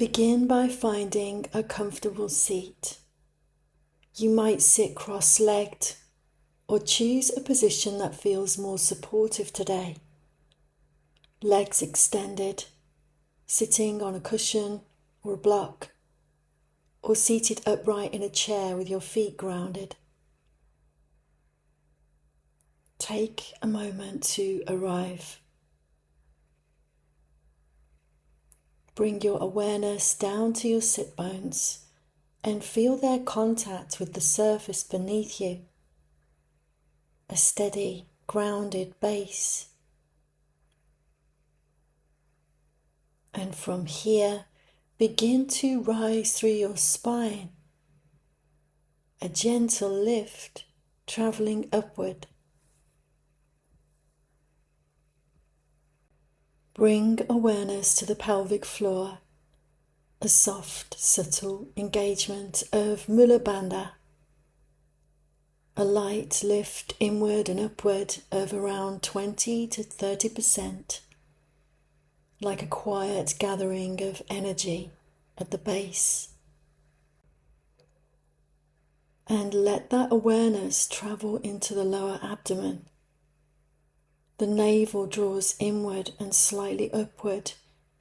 Begin by finding a comfortable seat. You might sit cross-legged or choose a position that feels more supportive today. Legs extended, sitting on a cushion or a block, or seated upright in a chair with your feet grounded. Take a moment to arrive. Bring your awareness down to your sitbones and feel their contact with the surface beneath you. A steady, grounded base. And from here, begin to rise through your spine. A gentle lift traveling upward. Bring awareness to the pelvic floor, a soft, subtle engagement of Mula Bandha, a light lift inward and upward of around 20 to 30%, like a quiet gathering of energy at the base. And let that awareness travel into the lower abdomen. The navel draws inward and slightly upward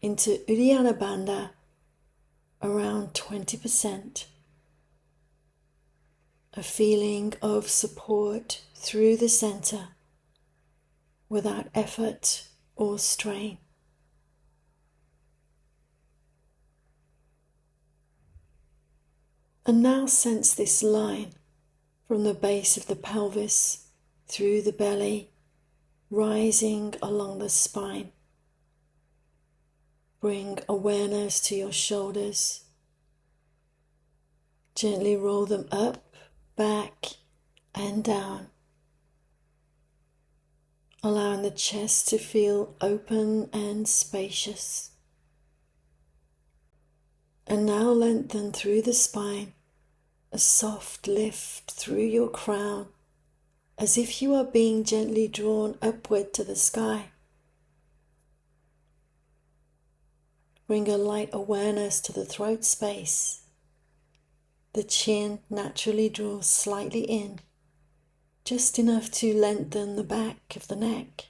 into Uddiyana Bandha, around 20%. A feeling of support through the center without effort or strain. And now sense this line from the base of the pelvis through the belly, rising along the spine. Bring awareness to your shoulders. Gently roll them up, back and down. Allowing the chest to feel open and spacious. And now lengthen through the spine, a soft lift through your crown, as if you are being gently drawn upward to the sky. Bring a light awareness to the throat space. The chin naturally draws slightly in, just enough to lengthen the back of the neck.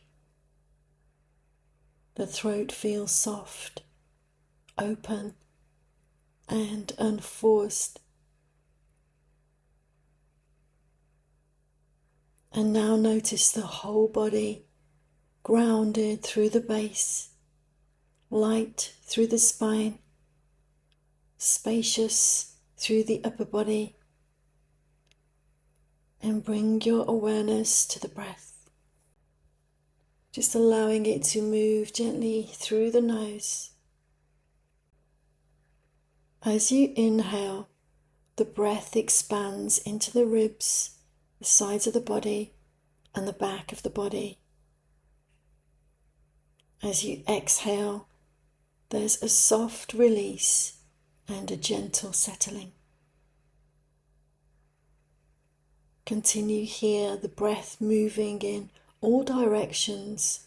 The throat feels soft, open, and unforced. And now notice the whole body grounded through the base, light through the spine, spacious through the upper body, and bring your awareness to the breath, just allowing it to move gently through the nose. As you inhale, the breath expands into the ribs, the sides of the body, and the back of the body. As you exhale, there's a soft release and a gentle settling. Continue here, the breath moving in all directions.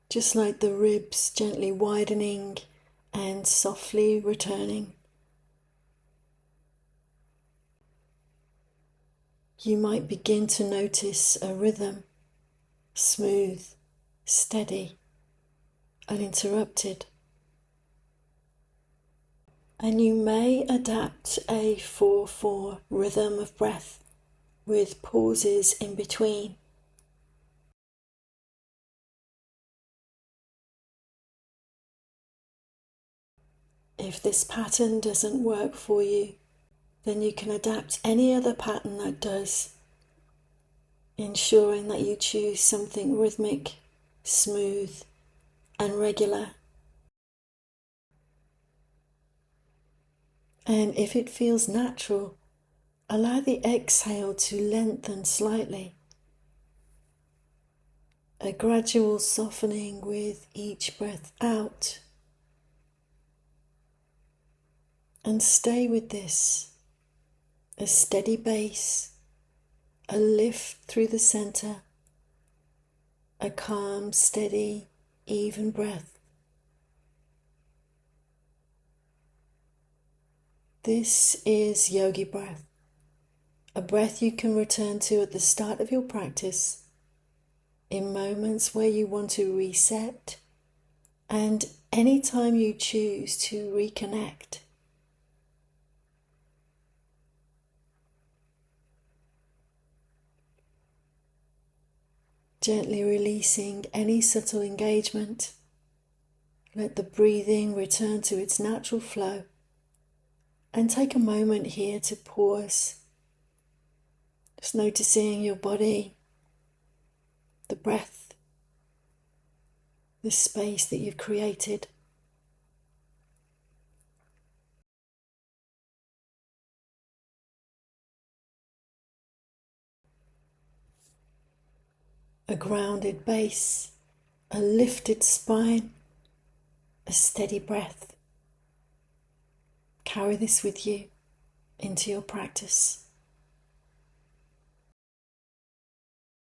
Just like the ribs gently widening and softly returning. You might begin to notice a rhythm, smooth, steady, uninterrupted. And you may adapt a 4/4 rhythm of breath with pauses in between. If this pattern doesn't work for you, then you can adapt any other pattern that does, ensuring that you choose something rhythmic, smooth, and regular. And if it feels natural, allow the exhale to lengthen slightly. A gradual softening with each breath out. And stay with this. A steady base, a lift through the center, a calm, steady even breath. This is yogi breath, a breath you can return to at the start of your practice, in moments where you want to reset, and anytime you choose to reconnect. Gently releasing any subtle engagement, let the breathing return to its natural flow, and take a moment here to pause, just noticing your body, the breath, the space that you've created. A grounded base, a lifted spine, a steady breath. Carry this with you into your practice.